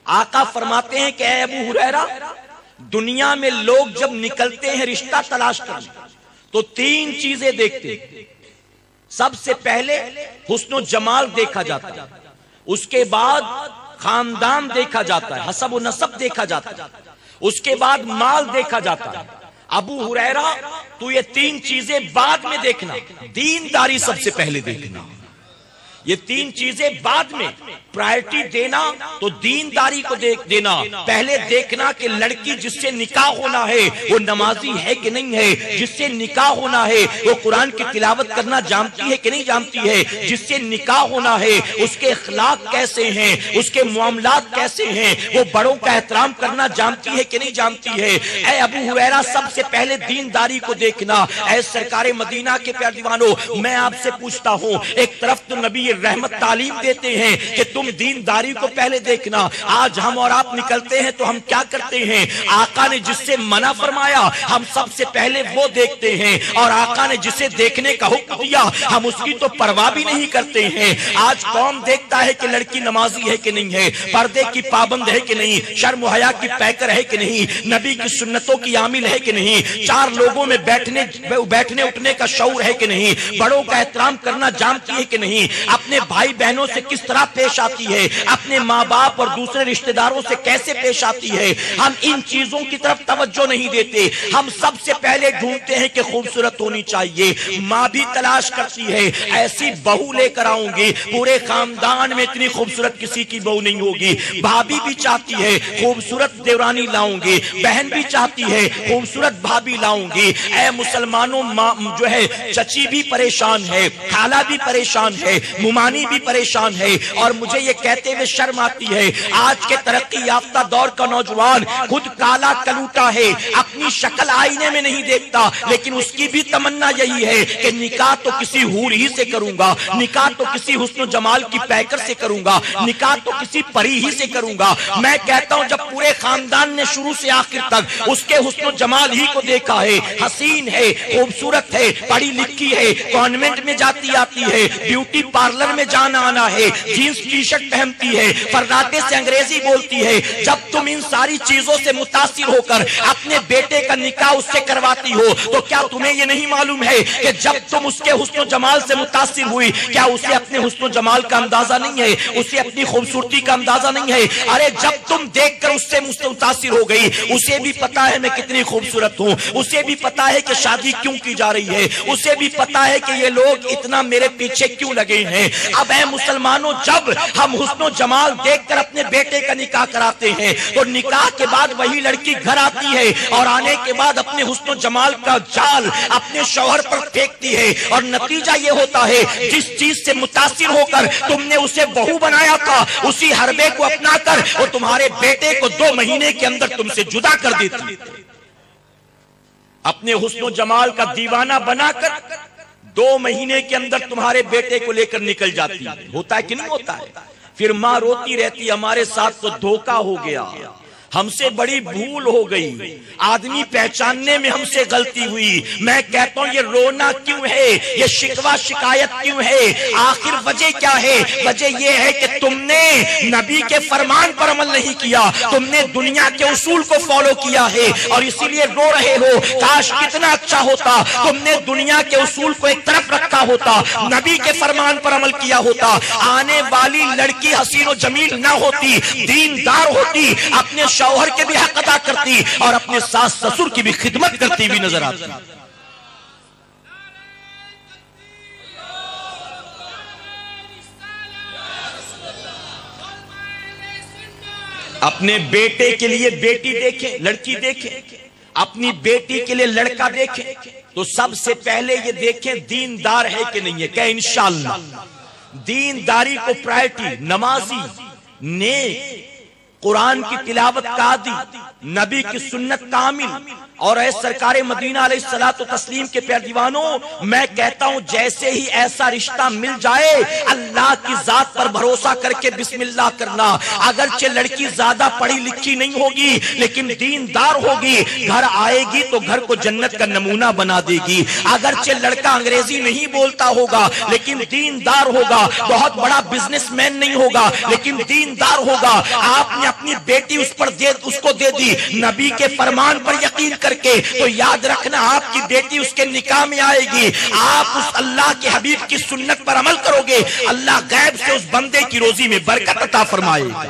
آقا فرماتے ہیں کہ اے ابو ہریرہ، دنیا میں لوگ جب نکلتے ہیں رشتہ تلاش کرنے تو 3 چیزیں دیکھتے ہیں۔ سب سے پہلے حسن و جمال دیکھا جاتا ہے، اس کے بعد خاندان دیکھا جاتا ہے، حسب و نسب دیکھا جاتا ہے، اس کے بعد مال دیکھا جاتا ہے۔ ابو ہریرہ تو یہ 3 چیزیں بعد میں دیکھنا، دینداری سب سے پہلے دیکھنا۔ یہ 3 چیزیں بعد میں پرائرٹی دینا تو دینداری کو دینا۔ پہلے دیکھنا کہ لڑکی جس سے نکاح ہونا ہے وہ نمازی ہے کہ نہیں ہے، جس سے نکاح ہونا ہے وہ قرآن کی تلاوت کرنا جانتی ہے کہ نہیں جانتی ہے، جس سے نکاح ہونا ہے اس کے اخلاق کیسے ہیں، اس کے معاملات کیسے ہیں، وہ بڑوں کا احترام کرنا جانتی ہے کہ نہیں جانتی ہے۔ اے ابو ہریرہ سب سے پہلے دینداری کو دیکھنا۔ اے سرکار مدینہ کے پیارے دیوانوں، میں آپ سے پوچھتا ہوں، ایک طرف تو نبی رحمت تعلیم دیتے ہیں کہ تم دینداری کو پہلے دیکھنا، آج ہم اور آپ نکلتے ہیں تو ہم کیا کرتے ہیں؟ آقا نے جس سے منع فرمایا ہم سب سے پہلے وہ دیکھتے ہیں، اور آقا نے جسے دیکھنے کا حکم دیا ہم اس کی تو پرواہ بھی نہیں کرتے ہیں۔ آج قوم دیکھتا ہے کہ لڑکی نمازی ہے کہ نہیں ہے، پردے کی پابند ہے کہ نہیں، شرم و حیا کی پیکر ہے کہ نہیں، نبی کی سنتوں کی عامل ہے کہ نہیں، 4 لوگوں میں بیٹھنے اٹھنے کا شعور ہے کہ نہیں، بڑوں کا احترام کرنا جانتی ہے کہ نہیں، اپنے بھائی بہنوں سے کس طرح پیش آتی ہے، اپنے ماں باپ اور دوسرے رشتہ داروں سے کیسے پیش آتی ہے۔ ہم ان چیزوں کی طرف توجہ نہیں دیتے، ہم سب سے پہلے ڈھونڈتے ہیں کہ خوبصورت ہونی چاہیے۔ ماں بھی تلاش کرتی ہے ایسی بہو لے کر آؤں گی، پورے خاندان میں اتنی خوبصورت کسی کی بہو نہیں ہوگی۔ بھابھی بھی چاہتی ہے خوبصورت دیورانی لاؤں گی، بہن بھی چاہتی ہے خوبصورت بھابھی لاؤں گی۔ اے مسلمانوں، جو ہے چچی بھی پریشان ہے، خالہ بھی پریشان ہے، ممانی بھی پریشان ہے، اور مجھے یہ کہتے ہوئے شرم آتی ہے آج کے ترقی یافتہ دور کا نوجوان خود کالا کلوٹا ہے، اپنی شکل آئینے میں نہیں دیکھتا، لیکن اس کی بھی تمنا یہی ہے کہ نکاح تو کسی حور ہی سے کروں گا، نکاح تو کسی حسن و جمال کی پیکر سے کروں گا، نکاح تو کسی پری ہی سے کروں گا۔ میں کہتا ہوں جب پورے خاندان نے شروع سے آخر تک اس کے حسن و جمال ہی کو دیکھا ہے، حسین ہے، خوبصورت ہے، پڑھی لکھی ہے، کانوینٹ میں جاتی آتی ہے، بیوٹی پارلر میں جانا آنا ہے، جینز ٹی شرٹ پہنتی ہے، فراٹے سے انگریزی بولتی ہے، جب تم ان ساری چیزوں سے متاثر ہو کر اپنے بیٹے کا نکاح اس سے کرواتی ہو تو کیا تمہیں یہ نہیں معلوم ہے کہ جب تم اس کے حسن و جمال سے متاثر ہوئی کیا اسے اپنے حسن و جمال کا اندازہ نہیں ہے، اسے اپنی خوبصورتی کا اندازہ نہیں ہے؟ ارے جب تم دیکھ کر اس سے متاثر ہو گئی، اسے بھی پتا ہے میں کتنی خوبصورت ہوں، اسے بھی پتا ہے کہ شادی کیوں کی جا رہی ہے، اسے بھی پتا ہے کہ یہ لوگ اتنا میرے پیچھے کیوں لگے ہیں۔ اب اے مسلمانوں، جب ہم حسن و جمال دیکھ کر اپنے بیٹے کا نکاح کراتے ہیں تو نکاح کے بعد وہی لڑکی گھر آتی ہے اور آنے کے بعد اپنے حسن و جمال کا جال اپنے شوہر پر پھینکتی ہے، اور نتیجہ یہ ہوتا ہے جس چیز سے متاثر ہو کر تم نے اسے بہو بنایا تھا اسی حربے کو اپنا کر وہ تمہارے بیٹے کو 2 مہینے کے اندر تم سے جدا کر دیتی ہے۔ اپنے حسن و جمال کا دیوانہ بنا کر 2 مہینے کے اندر تمہارے بیٹے کو لے کر نکل جاتی ہے۔ ہوتا ہے کہ نہیں ہوتا ہے؟ پھر ماں روتی رہتی ہمارے ساتھ تو دھوکہ ہو گیا، ہم سے بڑی بھول ہو گئی، آدمی پہچاننے میں ہم سے غلطی ہوئی۔ میں کہتا ہوں یہ رونا کیوں ہے، یہ شکوہ شکایت کیوں ہے؟ آخر وجہ کیا ہے؟ وجہ یہ ہے کہ تم نے نبی کے فرمان پر عمل نہیں کیا، تم نے دنیا کے اصول کو فالو کیا ہے اور اسی لیے رو رہے ہو۔ کاش کتنا اچھا ہوتا تم نے دنیا کے اصول کو ایک طرف رکھا ہوتا، نبی کے فرمان پر عمل کیا ہوتا، آنے والی لڑکی حسین و جمیل نہ ہوتی، دیندار ہوتی، اپنے شوہر کے بھی حق ادا کرتی اور اپنے ساس سسر کی بھی خدمت کرتی بھی نظر آتی۔ اپنے بیٹے کے لیے بیٹی دیکھیں، لڑکی دیکھیں، اپنی بیٹی کے لیے لڑکا دیکھیں تو سب سے پہلے یہ دیکھیں دیندار ہے کہ نہیں ہے۔ کہ انشاءاللہ دینداری کو پرائرٹی، نمازی، نیک، قرآن کی تلاوت کا عادی، نبی کی سنت کامل. اور اے سرکار مدینہ علیہ الصلوۃ والتسلیم کے پیارے دیوانوں، میں کہتا ہوں جیسے ہی ایسا رشتہ مل جائے اللہ کی ذات پر بھروسہ کر کے بسم اللہ کرنا. اگرچہ لڑکی زیادہ پڑھی لکھی نہیں ہوگی لیکن دیندار ہوگی، گھر آئے گی تو گھر کو جنت کا نمونہ بنا دے گی. اگرچہ لڑکا انگریزی نہیں بولتا ہوگا لیکن دیندار ہوگا، بہت بڑا بزنس مین نہیں ہوگا لیکن دیندار ہوگا. آپ نے اپنی بیٹی اس کو دے دی نبی کے فرمان پر یقین کر کے، تو یاد رکھنا آپ کی بیٹی اس کے نکاح میں آئے گی. آپ اس اللہ کے حبیب کی سنت پر عمل کرو گے، اللہ غیب سے اس بندے کی روزی میں برکت عطا فرمائے گا.